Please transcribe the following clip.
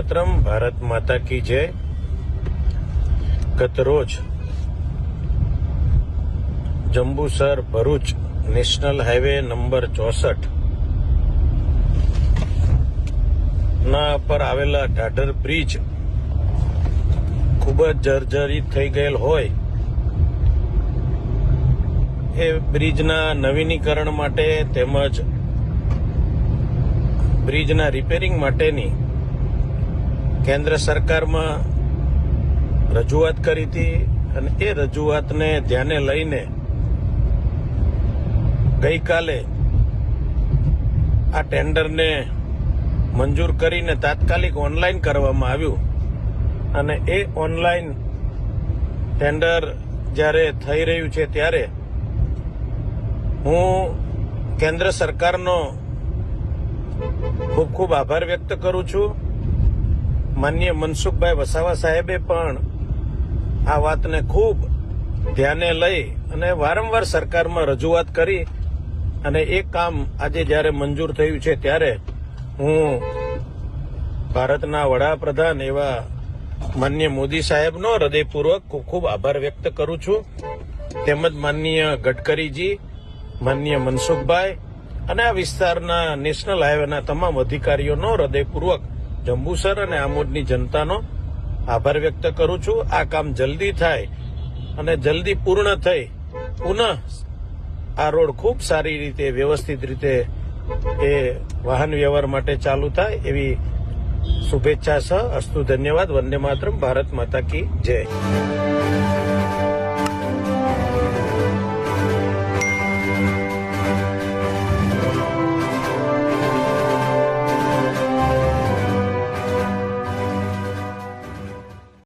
માતરમ, ભારત માતા કી જય। ગત રોજ Jambusar Bharuch national highway number 64 ના પર આવેલા ઢાઢર બ્રિજ ખૂબ જ જર્જરિત થઈ ગયેલ હોય એ બ્રિજના નવીનીકરણ માટે તેમજ બ્રિજના રિપેરિંગ માટેની કેન્દ્ર સરકારમાં રજૂઆત કરી હતી અને એ રજૂઆતને ધ્યાને લઈને ગઈકાલે આ ટેન્ડરને મંજૂર કરીને તાત્કાલિક ઓનલાઈન કરવામાં આવ્યું અને એ ઓનલાઈન ટેન્ડર જ્યારે થઈ રહ્યું છે ત્યારે હું કેન્દ્ર સરકારનો ખૂબ ખૂબ આભાર વ્યક્ત કરું છું। માનનીય મનસુખભાઈ વસાવા સાહેબે પણ આ વાતને ખૂબ ધ્યાને લઈ અને વારંવાર સરકારમાં રજૂઆત કરી અને એ કામ આજે જ્યારે મંજૂર થયું છે ત્યારે હું ભારતના વડાપ્રધાન એવા માનનીય મોદી સાહેબનો હૃદયપૂર્વક ખૂબ ખૂબ આભાર વ્યક્ત કરું છું, તેમજ માનનીય ગડકરીજી, માનનીય મનસુખભાઈ અને આ વિસ્તારના નેશનલ હાઈવેના તમામ અધિકારીઓનો હૃદયપૂર્વક જંબુસર અને આમોદની જનતાનો આભાર વ્યક્ત કરું છું। આ કામ જલ્દી થાય અને જલ્દી પૂર્ણ થઈ પુનઃ આ રોડ ખૂબ સારી રીતે વ્યવસ્થિત રીતે એ વાહન વ્યવહાર માટે ચાલુ થાય એવી શુભેચ્છા સહ અસ્તુ। ધન્યવાદ। વંદે માતરમ। ભારત માતા કી જય।